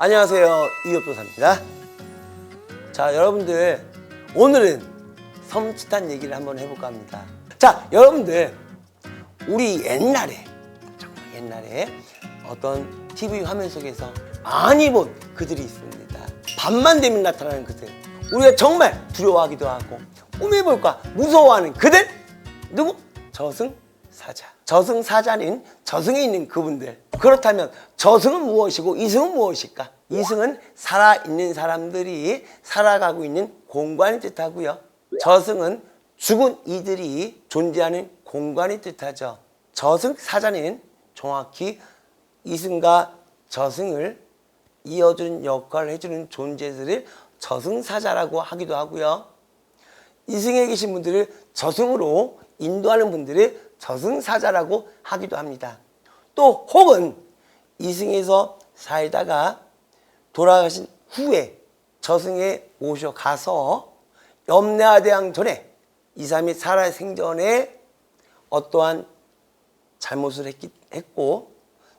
안녕하세요, 이업도사입니다. 자, 여러분들 오늘은 섬찟한 얘기를 한번 해볼까 합니다. 자, 여러분들 우리 옛날에 정말 옛날에 어떤 TV 화면 속에서 많이 본 그들이 있습니다. 밤만 되면 나타나는 그들, 우리가 정말 두려워하기도 하고 꿈에 볼까 무서워하는 그들, 누구? 저승사자. 저승사자는 저승에 있는 그분들. 그렇다면 저승은 무엇이고 이승은 무엇일까? 이승은 살아있는 사람들이 살아가고 있는 공간을 뜻하고요, 저승은 죽은 이들이 존재하는 공간을 뜻하죠. 저승사자는 정확히 이승과 저승을 이어주는 역할을 해주는 존재들을 저승사자라고 하기도 하고요, 이승에 계신 분들을 저승으로 인도하는 분들을 저승사자라고 하기도 합니다. 또 혹은 이승에서 살다가 돌아가신 후에 저승에 모셔가서 염라대왕 전에 이 사람이 살아생전에 어떠한 잘못을 했고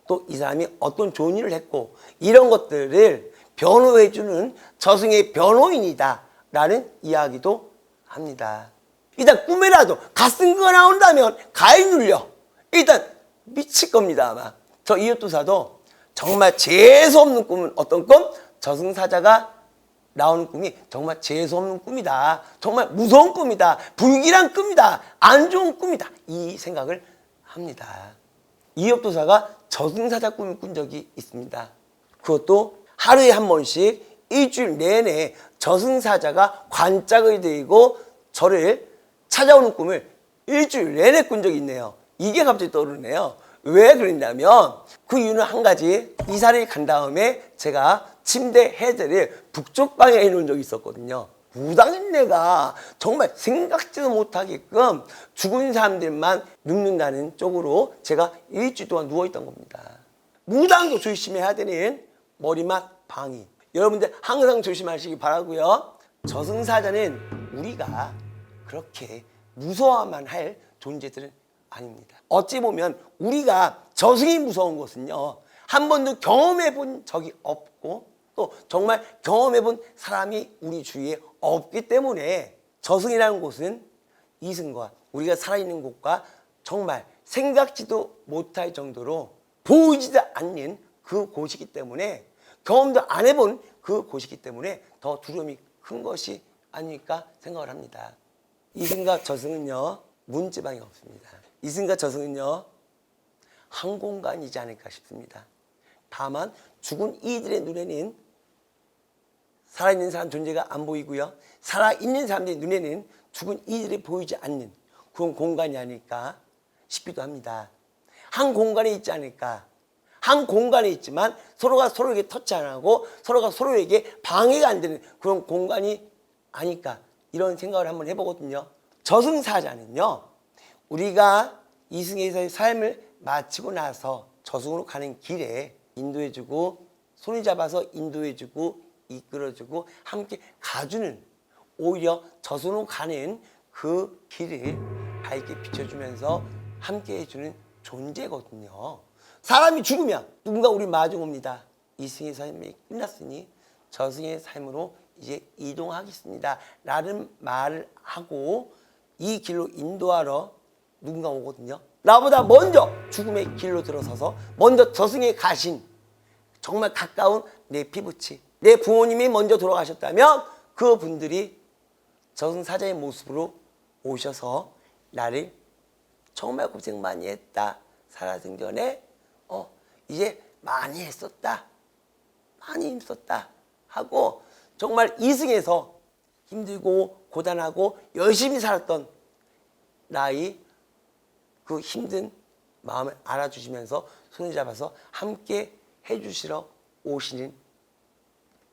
또 이 사람이 어떤 좋은 일을 했고 이런 것들을 변호해주는 저승의 변호인이다 라는 이야기도 합니다. 일단 꿈에라도 갓생크가 나온다면 가위 눌려 일단 미칠 겁니다. 아마 저 이웃도사도 정말 재수없는 꿈은 어떤 꿈? 저승사자가 나오는 꿈이 정말 재수없는 꿈이다, 정말 무서운 꿈이다, 불길한 꿈이다, 안 좋은 꿈이다, 이 생각을 합니다. 이웃도사가 저승사자 꿈을 꾼 적이 있습니다. 그것도 하루에 한 번씩 일주일 내내 저승사자가 관짝을 들고 저를 찾아오는 꿈을 일주일 내내 꾼 적이 있네요. 이게 갑자기 떠오르네요. 왜 그랬냐면 그 이유는 한 가지, 이사를 간 다음에 제가 침대 헤드를 북쪽 방에 해놓은 적이 있었거든요. 무당인 내가 정말 생각지도 못하게끔 죽은 사람들만 눕는다는 쪽으로 제가 일주일 동안 누워있던 겁니다. 무당도 조심해야 되는 머리맡 방위, 여러분들 항상 조심하시기 바라고요. 저승사자는 우리가 그렇게 무서워만 할 존재들은 아닙니다. 어찌 보면 우리가 저승이 무서운 것은요, 한 번도 경험해 본 적이 없고 또 정말 경험해 본 사람이 우리 주위에 없기 때문에 저승이라는 곳은 이승과 우리가 살아있는 곳과 정말 생각지도 못할 정도로 보이지도 않는 그 곳이기 때문에, 경험도 안 해본 그 곳이기 때문에 더 두려움이 큰 것이 아닐까 생각을 합니다. 이승과 저승은요, 문지방이 없습니다. 이승과 저승은요, 한 공간이지 않을까 싶습니다. 다만 죽은 이들의 눈에는 살아있는 사람 존재가 안 보이고요, 살아있는 사람들의 눈에는 죽은 이들이 보이지 않는 그런 공간이 아닐까 싶기도 합니다. 한 공간에 있지 않을까, 한 공간에 있지만 서로가 서로에게 터치 안 하고 서로가 서로에게 방해가 안 되는 그런 공간이 아닐까, 이런 생각을 한번 해보거든요. 저승사자는요, 우리가 이승에서의 삶을 마치고 나서 저승으로 가는 길에 인도해주고 손을 잡아서 인도해주고 이끌어주고 함께 가주는, 오히려 저승으로 가는 그 길을 밝게 비춰주면서 함께 해주는 존재거든요. 사람이 죽으면 누군가 우리 마중 옵니다. 이승의 삶이 끝났으니 저승의 삶으로 이제 이동하겠습니다 라는 말을 하고 이 길로 인도하러 누군가 오거든요. 나보다 먼저 죽음의 길로 들어서서 먼저 저승에 가신 정말 가까운 내 피부치, 내 부모님이 먼저 돌아가셨다면 그 분들이 저승사자의 모습으로 오셔서 나를 정말 고생 많이 했다, 살아생전에 이제 많이 했었다, 많이 힘썼다 하고 정말 이승에서 힘들고 고단하고 열심히 살았던 나의 그 힘든 마음을 알아주시면서 손을 잡아서 함께 해주시러 오시는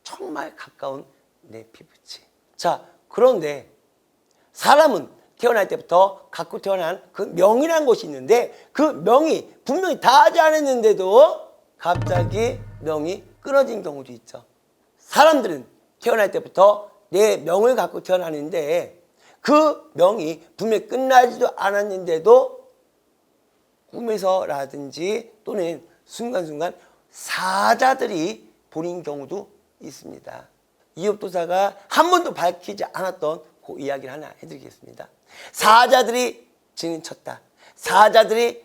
정말 가까운 내 피부치. 자, 그런데 사람은 태어날 때부터 갖고 태어난 그 명이라는 것이 있는데 그 명이 분명히 다 하지 않았는데도 갑자기 명이 끊어진 경우도 있죠. 사람들은 태어날 때부터 내 명을 갖고 태어나는데 그 명이 분명히 끝나지도 않았는데도 꿈에서라든지 또는 순간순간 사자들이 본인 경우도 있습니다. 이업도사가 한 번도 밝히지 않았던 그 이야기를 하나 해드리겠습니다. 사자들이 진을 쳤다. 사자들이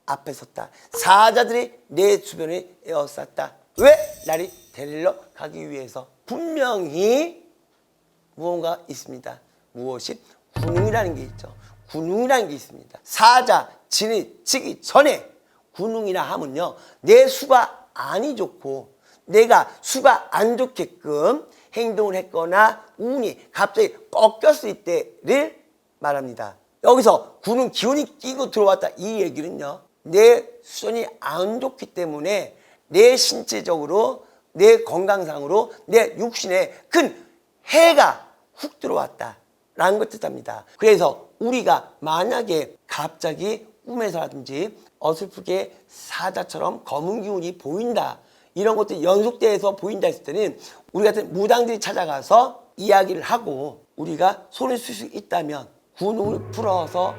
앞에 섰다. 사자들이 내 주변에 에워쌌다. 왜? 나를 데리러 가기 위해서. 분명히 무언가 있습니다. 무엇이? 군웅이라는 게 있죠. 군웅이라는 게 있습니다. 사자 진을 치기 전에 군웅이라 하면요, 내 수가 안이 좋고 내가 수가 안 좋게끔 행동을 했거나 운이 갑자기 꺾였을 때를 말합니다. 여기서 군은 기운이 끼고 들어왔다, 이 얘기는요, 내 수전이 안 좋기 때문에 내 신체적으로, 내 건강상으로, 내 육신에 큰 해가 훅 들어왔다라는 걸 뜻합니다. 그래서 우리가 만약에 갑자기 꿈에서라든지 어설프게 사자처럼 검은 기운이 보인다, 이런 것들이 연속돼서 보인다 했을 때는 우리 같은 무당들이 찾아가서 이야기를 하고 우리가 손을 쓸 수 있다면 군웅을 풀어서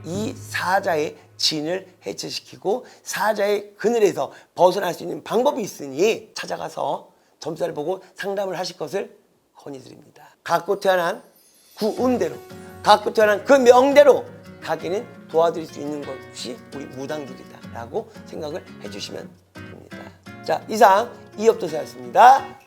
이 사자의 진을 해체시키고 사자의 그늘에서 벗어날 수 있는 방법이 있으니 찾아가서 점사를 보고 상담을 하실 것을 건의드립니다. 갖고 태어난 그 운대로, 갖고 태어난 그 명대로 가기는 도와드릴 수 있는 것이 우리 무당들이다 라고 생각을 해주시면 됩니다. 자, 이상 이업도사였습니다.